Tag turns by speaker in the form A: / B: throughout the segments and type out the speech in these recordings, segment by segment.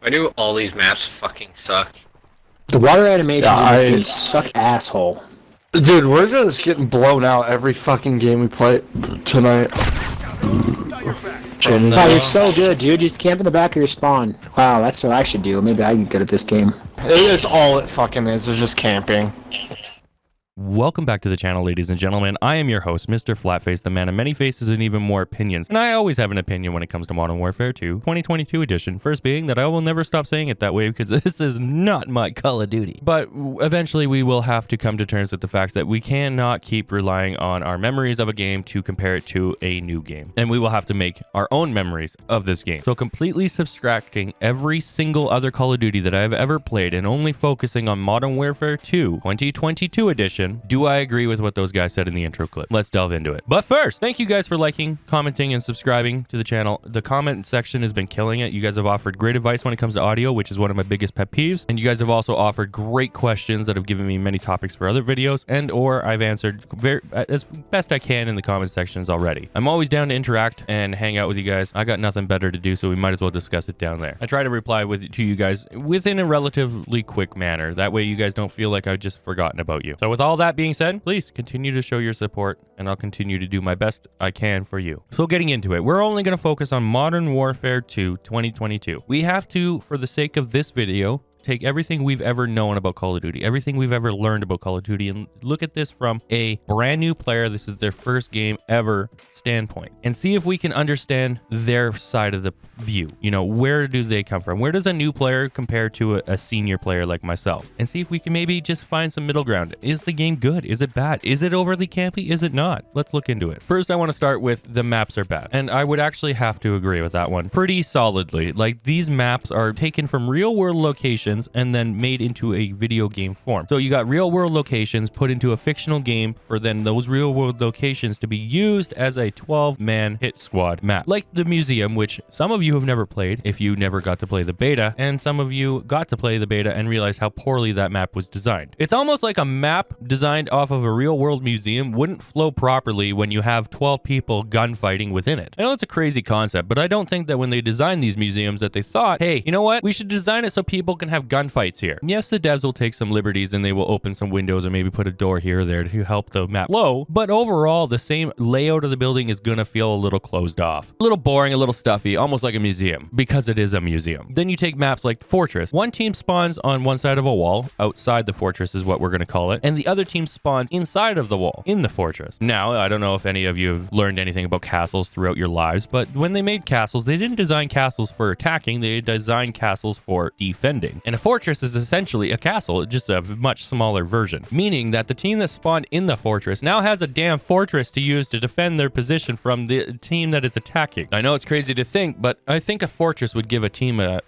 A: Why do all these maps fucking suck?
B: The water animations in this game suck asshole.
C: Dude, we're just getting blown out every fucking game we play tonight.
B: Wow, you're so good, dude. Just camp in the back of your spawn. Wow, that's what I should do. Maybe I can get good at this game.
C: It's all it fucking is. It's just camping.
D: Welcome back to the channel, ladies and gentlemen. I am your host, Mr. Flatface, the man of many faces and even more opinions. And I always have an opinion when it comes to Modern Warfare 2, 2022 edition. First being that I will never stop saying it that way because this is not my Call of Duty. But eventually we will have to come to terms with the fact that we cannot keep relying on our memories of a game to compare it to a new game. And we will have to make our own memories of this game. So completely subtracting every single other Call of Duty that I have ever played and only focusing on Modern Warfare 2, 2022 edition, do I agree with what those guys said in the intro clip? Let's delve into it. But first, thank you guys for liking, commenting, and subscribing to the channel. The comment section has been killing it. You guys have offered great advice when it comes to audio, which is one of my biggest pet peeves. And you guys have also offered great questions that have given me many topics for other videos, and or I've answered as best I can in the comment sections already. I'm always down to interact and hang out with you guys. I got nothing better to do, so we might as well discuss it down there. I try to reply to you guys within a relatively quick manner. That way you guys don't feel like I've just forgotten about you. So with all that being said, please continue to show your support and I'll continue to do my best I can for you. So getting into it, we're only going to focus on Modern Warfare 2 2022. We have to, for the sake of this video, take everything we've ever known about Call of Duty, everything we've ever learned about Call of Duty, and look at this from a brand new player, this is their first game ever standpoint, and see if we can understand their side of the view. You know, where do they come from? Where does a new player compare to a senior player like myself? And see if we can maybe just find some middle ground. Is the game good? Is it bad? Is it overly campy? Is it not? Let's look into it. First, I want to start with the maps are bad. And I would actually have to agree with that one pretty solidly. Like, these maps are taken from real world locations and then made into a video game form. So you got real world locations put into a fictional game for then those real world locations to be used as a 12-man hit squad map. Like the museum, which some of you have never played if you never got to play the beta, and some of you got to play the beta and realized how poorly that map was designed. It's almost like a map designed off of a real world museum wouldn't flow properly when you have 12 people gunfighting within it. I know it's a crazy concept, but I don't think that when they designed these museums that they thought, hey, you know what? We should design it so people can have gunfights here. Yes, the devs will take some liberties and they will open some windows and maybe put a door here or there to help the map flow, but overall the same layout of the building is gonna feel a little closed off. A little boring, a little stuffy, almost like a museum, because it is a museum. Then you take maps like Fortress. One team spawns on one side of a wall, outside the fortress is what we're gonna call it, and the other team spawns inside of the wall, in the fortress. Now, I don't know if any of you have learned anything about castles throughout your lives, but when they made castles, they didn't design castles for attacking, they designed castles for defending. And a fortress is essentially a castle, just a much smaller version, meaning that the team that spawned in the fortress now has a damn fortress to use to defend their position from the team that is attacking. I know it's crazy to think, but I think a fortress would give a team a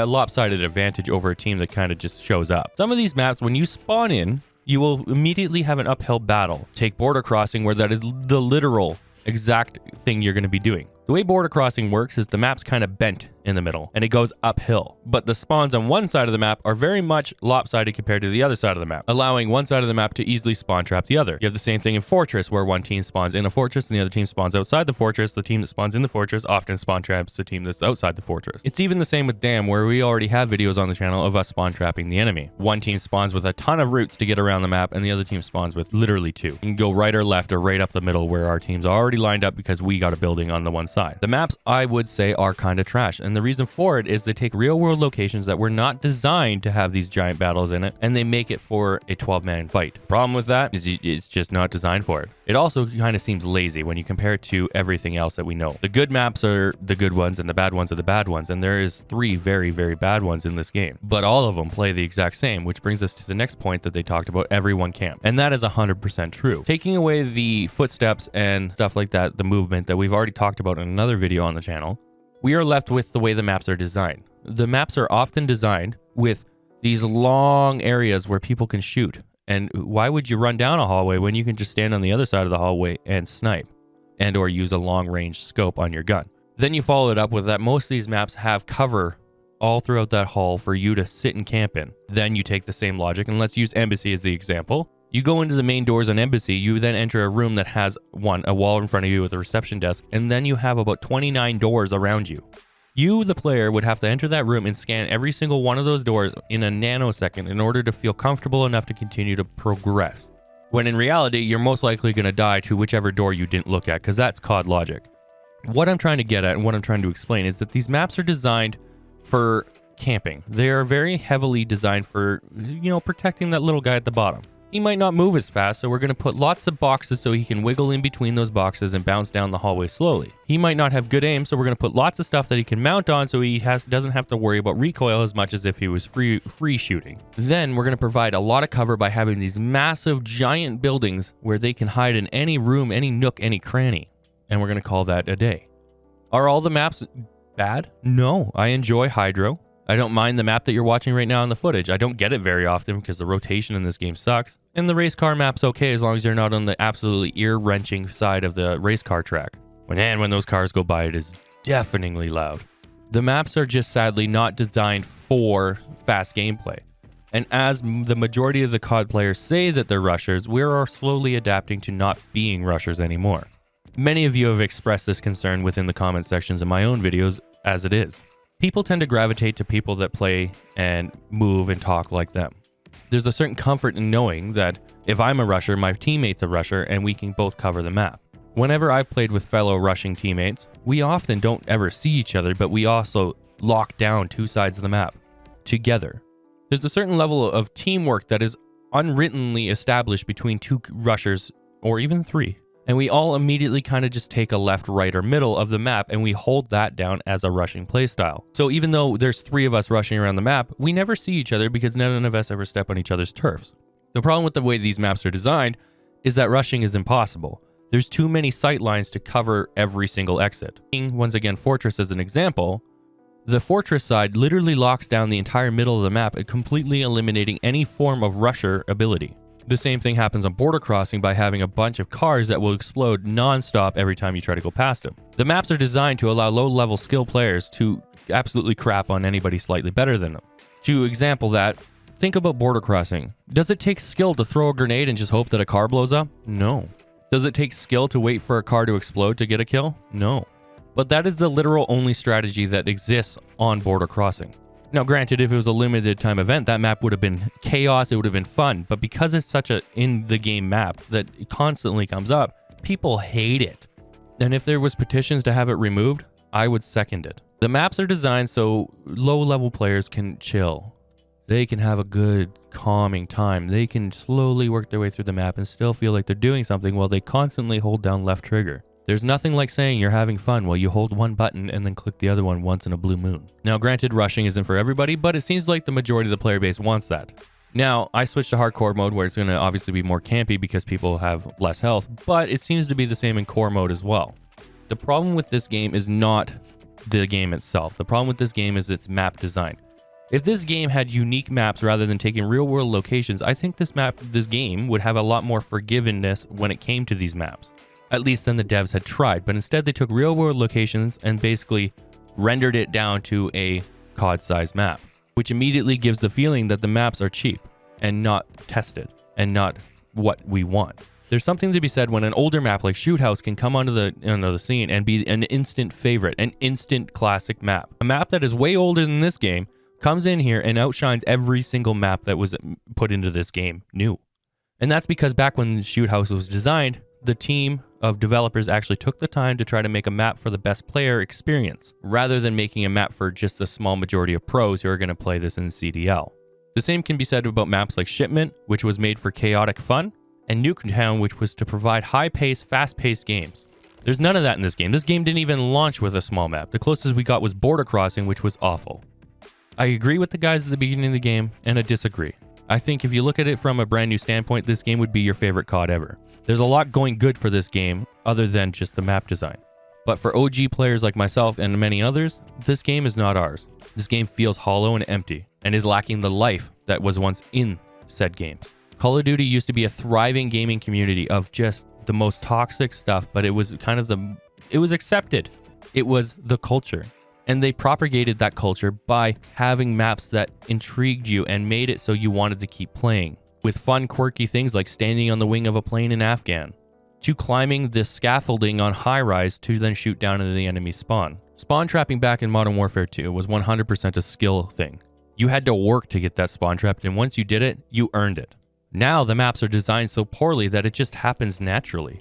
D: lopsided advantage over a team that kind of just shows up. Some of these maps, when you spawn in, you will immediately have an uphill battle. Take border crossing, where that is the literal exact thing you're going to be doing. The way border crossing works is the map's kind of bent in the middle and it goes uphill, but the spawns on one side of the map are very much lopsided compared to the other side of the map, allowing one side of the map to easily spawn trap the other. You have the same thing in Fortress, where one team spawns in a fortress and the other team spawns outside the fortress. The team that spawns in the fortress often spawn traps the team that's outside the fortress. It's even the same with Dam, where we already have videos on the channel of us spawn trapping the enemy. One team spawns with a ton of routes to get around the map and the other team spawns with literally two. You can go right or left or right up the middle, where our team's already lined up because we got a building on the one side. The maps, I would say, are kind of trash, and the reason for it is they take real world locations that were not designed to have these giant battles in it and they make it for a 12-man fight. Problem with that is it's just not designed for it. It also kind of seems lazy when you compare it to everything else that we know. The good maps are the good ones and the bad ones are the bad ones, and there is 3 very, very bad ones in this game, but all of them play the exact same, which brings us to the next point that they talked about: everyone camp. And that is 100% true. Taking away the footsteps and stuff like that, the movement that we've already talked about in another video on the channel, we are left with the way the maps are designed. The maps are often designed with these long areas where people can shoot. And why would you run down a hallway when you can just stand on the other side of the hallway and snipe and or use a long range scope on your gun? Then you follow it up with that most of these maps have cover all throughout that hall for you to sit and camp in. Then you take the same logic, and let's use Embassy as the example. You go into the main doors on Embassy, you then enter a room that has a wall in front of you with a reception desk, and then you have about 29 doors around you. You, the player, would have to enter that room and scan every single one of those doors in a nanosecond in order to feel comfortable enough to continue to progress. When in reality, you're most likely going to die to whichever door you didn't look at, because that's COD logic. What I'm trying to get at and what I'm trying to explain is that these maps are designed for camping. They are very heavily designed for, protecting that little guy at the bottom. He might not move as fast, so we're going to put lots of boxes so he can wiggle in between those boxes and bounce down the hallway slowly. He might not have good aim, so we're going to put lots of stuff that he can mount on so he doesn't have to worry about recoil as much as if he was free shooting. Then we're going to provide a lot of cover by having these massive giant buildings where they can hide in any room, any nook, any cranny. And we're going to call that a day. Are all the maps bad? No, I enjoy Hydro. I don't mind the map that you're watching right now in the footage. I don't get it very often because the rotation in this game sucks. And the race car map's okay as long as you're not on the absolutely ear-wrenching side of the race car track. When those cars go by, it is deafeningly loud. The maps are just sadly not designed for fast gameplay. And as the majority of the COD players say that they're rushers, we are slowly adapting to not being rushers anymore. Many of you have expressed this concern within the comment sections of my own videos as it is. People tend to gravitate to people that play and move and talk like them. There's a certain comfort in knowing that if I'm a rusher, my teammate's a rusher, and we can both cover the map. Whenever I've played with fellow rushing teammates, we often don't ever see each other, but we also lock down two sides of the map together. There's a certain level of teamwork that is unwrittenly established between two rushers, or even three. And we all immediately kind of just take a left, right, or middle of the map, and we hold that down as a rushing playstyle. So even though there's three of us rushing around the map, we never see each other because none of us ever step on each other's turfs. The problem with the way these maps are designed is that rushing is impossible. There's too many sight lines to cover every single exit. Once again, Fortress as an example, the Fortress side literally locks down the entire middle of the map, completely eliminating any form of rusher ability. The same thing happens on Border Crossing by having a bunch of cars that will explode non-stop every time you try to go past them. The maps are designed to allow low-level skill players to absolutely crap on anybody slightly better than them. To example that, think about Border Crossing. Does it take skill to throw a grenade and just hope that a car blows up? No. Does it take skill to wait for a car to explode to get a kill? No. But that is the literal only strategy that exists on Border Crossing. Now, granted, if it was a limited time event, that map would have been chaos, it would have been fun, but because it's such a in-the-game map that constantly comes up, people hate it. And if there was petitions to have it removed, I would second it. The maps are designed so low-level players can chill. They can have a good, calming time. They can slowly work their way through the map and still feel like they're doing something while they constantly hold down left trigger. There's nothing like saying you're having fun while you hold one button and then click the other one once in a blue moon. Now, granted, rushing isn't for everybody, but it seems like the majority of the player base wants that. Now, I switched to hardcore mode where it's going to obviously be more campy because people have less health, but it seems to be the same in core mode as well. The problem with this game is not the game itself. The problem with this game is its map design. If this game had unique maps rather than taking real-world locations, I think this game would have a lot more forgiveness when it came to these maps. At least than the devs had tried, but instead they took real-world locations and basically rendered it down to a COD-sized map, which immediately gives the feeling that the maps are cheap and not tested and not what we want. There's something to be said when an older map like Shoot House can come onto the scene and be an instant favorite, an instant classic map. A map that is way older than this game comes in here and outshines every single map that was put into this game new. And that's because back when Shoot House was designed, the team of developers actually took the time to try to make a map for the best player experience, rather than making a map for just a small majority of pros who are going to play this in CDL. The same can be said about maps like Shipment, which was made for chaotic fun, and Nuketown, which was to provide high-paced, fast-paced games. There's none of that in this game. This game didn't even launch with a small map. The closest we got was Border Crossing, which was awful. I agree with the guys at the beginning of the game, and I disagree. I think if you look at it from a brand new standpoint, this game would be your favorite COD ever. There's a lot going good for this game other than just the map design. But for OG players like myself and many others, this game is not ours. This game feels hollow and empty and is lacking the life that was once in said games. Call of Duty used to be a thriving gaming community of just the most toxic stuff, but it was kind of it was accepted. It was the culture. And they propagated that culture by having maps that intrigued you and made it so you wanted to keep playing. With fun, quirky things like standing on the wing of a plane in Afghan. to climbing the scaffolding on high rise to then shoot down into the enemy spawn. Spawn trapping back in Modern Warfare 2 was 100% a skill thing. You had to work to get that spawn trapped, and once you did it, you earned it. Now the maps are designed so poorly that it just happens naturally.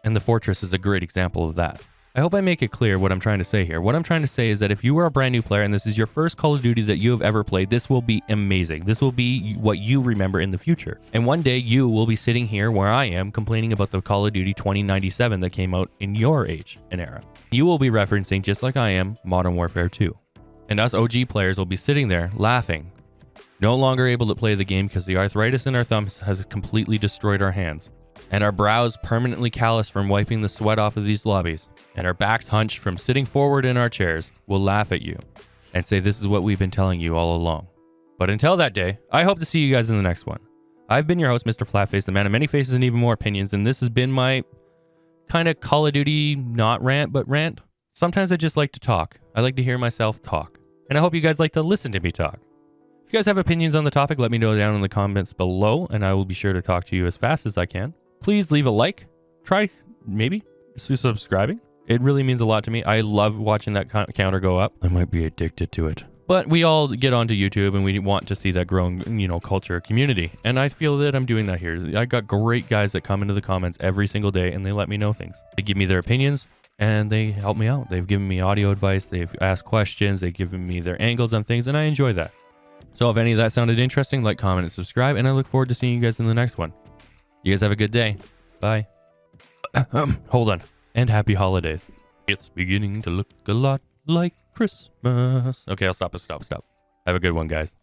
D: And the Fortress is a great example of that. I hope I make it clear what I'm trying to say here. What I'm trying to say is that if you are a brand new player and this is your first Call of Duty that you have ever played, this will be amazing. This will be what you remember in the future. And one day you will be sitting here where I am complaining about the Call of Duty 2097 that came out in your age and era. You will be referencing, just like I am, Modern Warfare 2. And us OG players will be sitting there laughing, no longer able to play the game because the arthritis in our thumbs has completely destroyed our hands. And our brows permanently calloused from wiping the sweat off of these lobbies, and our backs hunched from sitting forward in our chairs, will laugh at you and say this is what we've been telling you all along. But until that day, I hope to see you guys in the next one. I've been your host, Mr. Flatface, the man of many faces and even more opinions, and this has been my kind of Call of Duty, not rant, but rant. Sometimes I just like to talk. I like to hear myself talk. And I hope you guys like to listen to me talk. If you guys have opinions on the topic, let me know down in the comments below, and I will be sure to talk to you as fast as I can. Please leave a like. Try, maybe, subscribing. It really means a lot to me. I love watching that counter go up. I might be addicted to it. But we all get onto YouTube and we want to see that growing, culture community. And I feel that I'm doing that here. I got great guys that come into the comments every single day and they let me know things. They give me their opinions and they help me out. They've given me audio advice. They've asked questions. They've given me their angles on things and I enjoy that. So if any of that sounded interesting, like, comment, and subscribe. And I look forward to seeing you guys in the next one. You guys have a good day. Bye. Hold on. And happy holidays. It's beginning to look a lot like Christmas. Okay, I'll stop. Have a good one, guys.